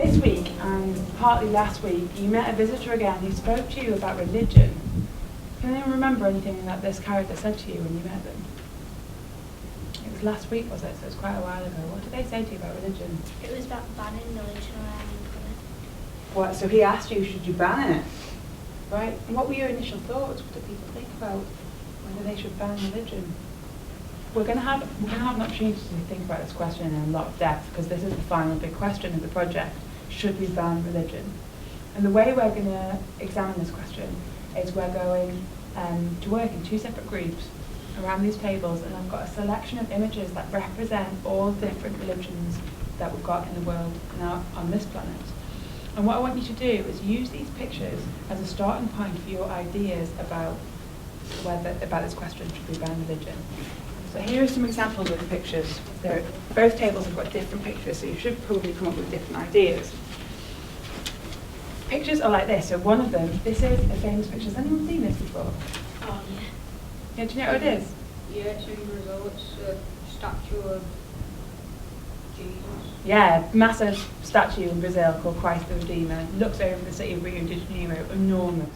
this week and partly last week, you met a visitor again who spoke to you about religion. Can anyone remember anything that this character said to you when you met them? It was last week, was it? So it was quite a while ago. What did they say to you about religion? It was about banning religion around it. What? So he asked you, should you ban it? Right. And what were your initial thoughts? What did people think about whether they should ban religion? We're going to have an opportunity to think about this question in a lot of depth, because this is the final big question of the project. Should we ban religion? And the way we're going to examine this question is we're going to work in two separate groups around these tables, and I've got a selection of images that represent all different religions that we've got in the world now on this planet. And what I want you to do is use these pictures as a starting point for your ideas about this question, should we ban religion? So here are some examples of the pictures. Both tables have got different pictures, so you should probably come up with different ideas. Pictures are like this. So one of them, this is a famous picture. Has anyone seen this before? Oh, yeah. Yeah, do you know what it is? Yeah, it's in Brazil. It's a statue of Jesus. Yeah, massive statue in Brazil called Christ the Redeemer. Looks over the city of Rio de Janeiro, enormous.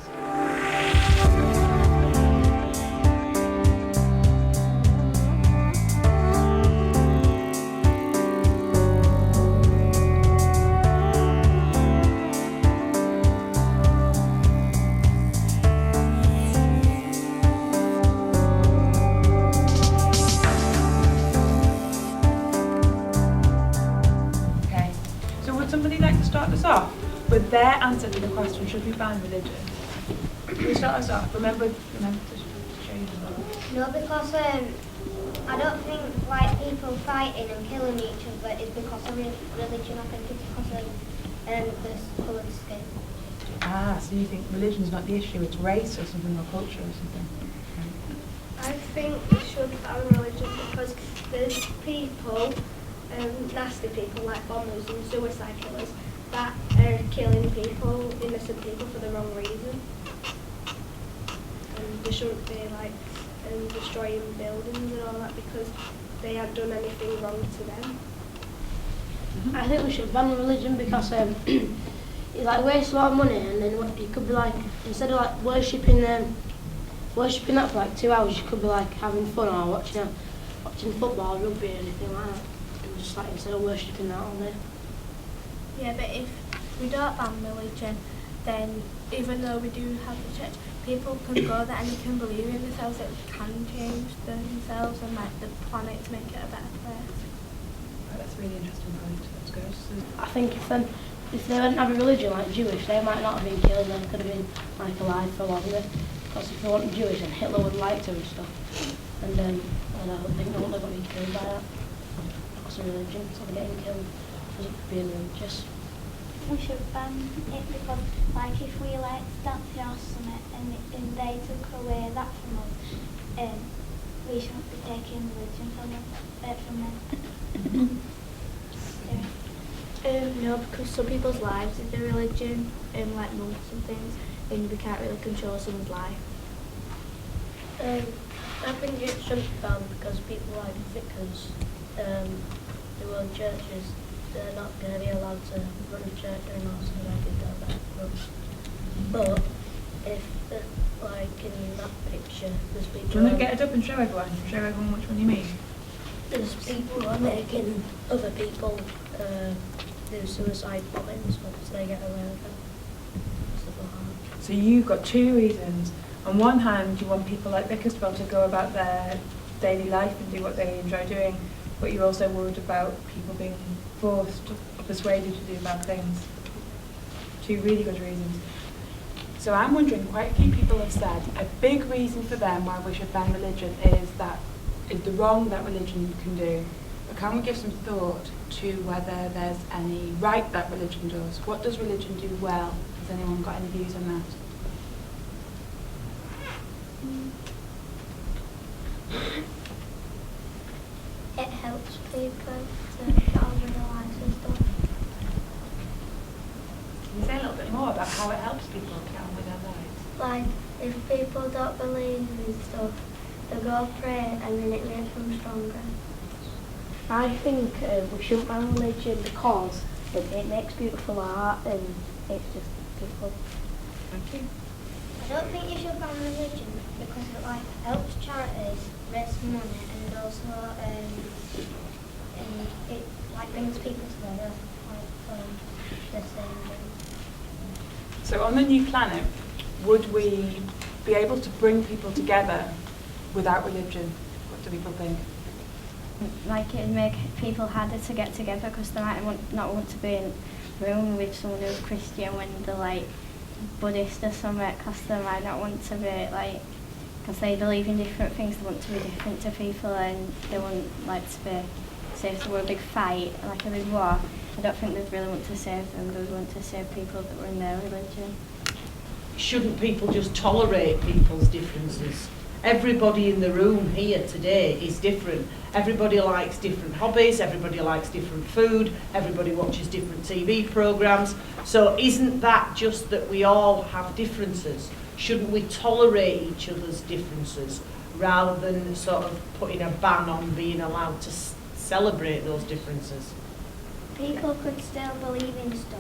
Somebody like to start us off with their answer to the question, should we ban religion? Can you start us off? Remember to show you the law. No, because I don't think like people fighting and killing each other is because of religion. I think it's because of the colour of skin. Ah, so you think religion's not the issue, it's race or something, or culture or something? I think we should ban religion because there's people, nasty people like bombers and suicide killers that are killing people, innocent people, for the wrong reason. And they shouldn't be like destroying buildings and all that because they haven't done anything wrong to them. I think we should ban religion because it like wastes a lot of money, and then you could be like, instead of like worshipping that for like 2 hours, you could be like having fun or watching football, rugby, or anything like that. Just like instead of worshipping that all day. Yeah, but if we don't ban religion, then even though we do have the church, people can go there and they can believe in themselves, that they can change themselves and like the planet to make it a better place. Oh, that's a really interesting point. That's good. I think if they didn't have a religion like Jewish, they might not have been killed, they could have been like alive for longer. Because if they weren't Jewish, then Hitler would like to and stuff. And I don't think they would have been killed by that. Because of religion, so they're getting killed because of being religious. We should ban it because, like, if we like dancing or something and they took away that from us, we shouldn't be taking religion from them. No, because some people's lives is their religion, like monks and things, and we can't really control someone's life. I think it shouldn't be banned because people like vicars who own churches, they're not going to be allowed to run a church anymore, so they could go back. But if, like in that picture, there's people... Do you want to get it up and show everyone? Show everyone which one you mean? There's people who are making other people do suicide bombings once they get away with it. Stuff like that. So you've got two reasons. On one hand, you want people like Vickers to go about their daily life and do what they enjoy doing, but you're also worried about people being forced or persuaded to do bad things. Two really good reasons. So I'm wondering, quite a few people have said a big reason for them why we should ban religion is the wrong that religion can do. But can we give some thought to whether there's any right that religion does? What does religion do well? Has anyone got any views on that? It helps people to get on with their lives and stuff. Can you say a little bit more about how it helps people get on with their lives? Like, if people don't believe in stuff, they go pray and then it makes them stronger. I think we shouldn't ban religion because it makes beautiful art, and it's just beautiful. Thank you. I don't think you should ban religion because it like helps charities raise money and also and it like brings people together like the same thing. So on the new planet, would we be able to bring people together without religion? What do people think? Like it'd make people harder to get together because they might not want to be in a room with someone who's Christian when they're like Buddhist or something, because they might not want to be like, because they believe in different things, they want to be different to people and they wouldn't like to be, say if there were a big fight, like a big war, I don't think they'd really want to save them, they'd want to save people that were in their religion. Shouldn't people just tolerate people's differences? Everybody in the room here today is different. Everybody likes different hobbies, everybody likes different food, everybody watches different TV programmes. So isn't that just that we all have differences? Shouldn't we tolerate each other's differences rather than sort of putting a ban on being allowed to celebrate those differences? People could still believe in stuff,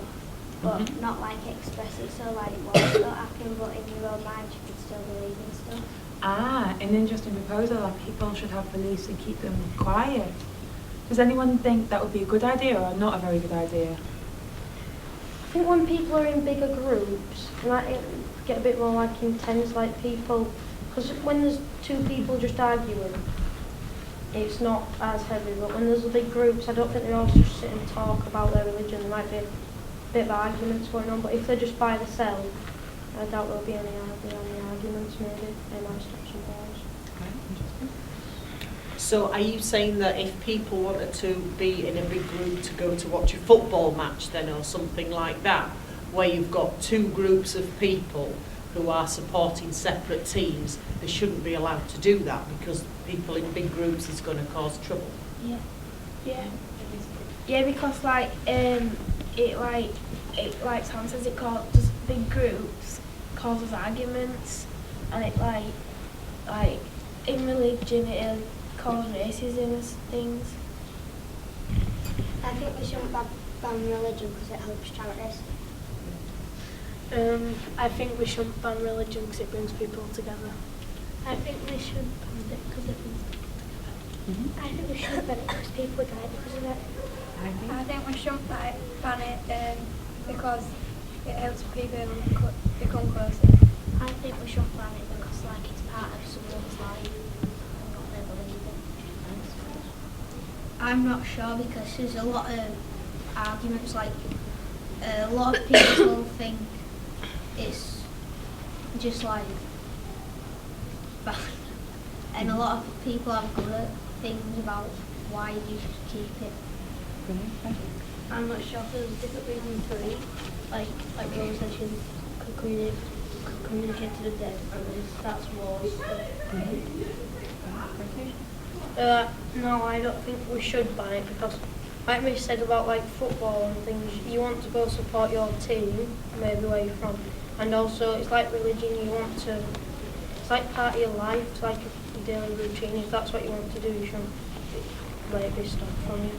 but not like express it, so like what don't happen, but in your own mind you could still believe in stuff. Ah, an interesting proposal, that people should have beliefs and keep them quiet. Does anyone think that would be a good idea or not a very good idea? I think when people are in bigger groups, like it get a bit more like intense, like people, because when there's two people just arguing, it's not as heavy, but when there's big groups, I don't think they all just sit and talk about their religion. There might be a bit of arguments going on, but if they're just by themselves, I doubt there'll be any arguments, maybe. They might stop some wars. Okay, interesting. So are you saying that if people wanted to be in a big group to go to watch a football match then, or something like that, where you've got two groups of people who are supporting separate teams, they shouldn't be allowed to do that because people in big groups is going to cause trouble? Yeah. Yeah. Yeah, because like it sounds as it causes big groups causes arguments, and it like in religion it'll cause racism and things. I think we shouldn't ban religion because it helps charities. I think we shouldn't ban religion because it brings people together. I think we should ban it because it brings people together. I think we shouldn't ban it because people die because of it. I think we shouldn't ban it because it helps people become closer. I think we shouldn't ban it because like it's part of someone's life and not their believing. I'm not sure because there's a lot of arguments, like a lot of people think it's just like bad, and a lot of people have good things about why you should keep it. I'm not sure if there's a different reason for it, like Rose said, she could communicate to the dead, and that's wars. No, I don't think we should ban it because, like we said about like football and things, you want to go support your team, maybe where you're from, and also it's like religion, you want to, it's like part of your life, it's like a daily routine. If that's what you want to do, you shouldn't let it be stopped from you.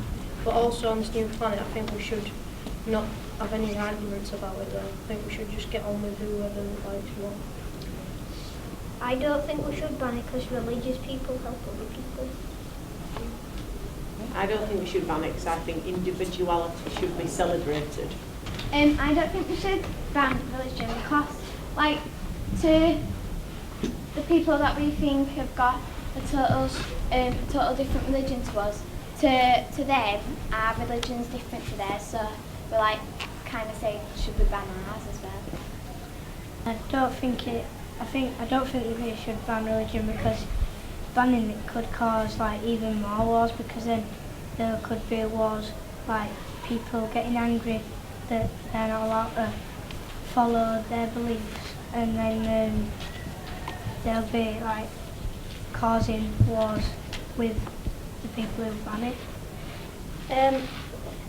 But also on this new planet, I think we should not have any arguments about it though. I think we should just get on with whoever likes what. I don't think we should ban it because religious people help other people. I don't think we should ban it because I think individuality should be celebrated. I don't think we should ban religion because, like, to the people that we think have got a total different religion to us, to them, our religion's different to theirs, so we're like kind of saying, should we ban ours as well? I don't think we should ban religion because banning it could cause like even more wars, because then there could be wars like people getting angry that they're not allowed to follow their beliefs, and then they'll be like causing wars with the people who ban it.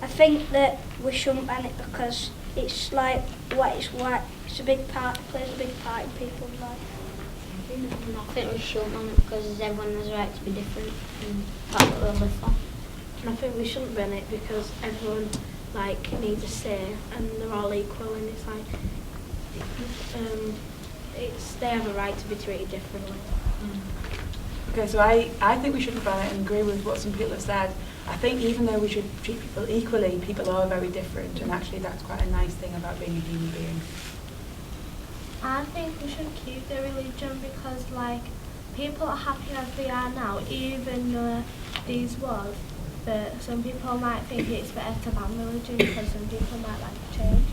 I think that we shouldn't ban it because it's like it's a big part, it plays a big part in people's life. I think we shouldn't ban it because everyone has a right to be different and that's what we live for. And I think we shouldn't ban it because everyone like needs a say, and they're all equal, and it's like they have a right to be treated differently. Okay, so I think we shouldn't ban it, and agree with what some people have said. I think even though we should treat people equally, people are very different, and actually that's quite a nice thing about being a human being. I think we should keep the religion because, like, people are happy as they are now, even though these was. But some people might think it's better to ban religion because some people might like to change.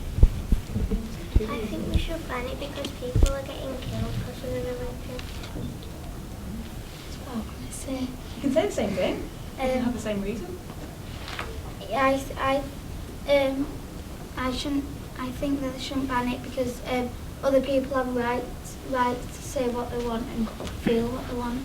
I think we should ban it because people are getting killed because of the religion. That's what I'm going to say. You can say the same thing. You can have the same reason. I think that they shouldn't ban it because other people have rights to say what they want and feel what they want.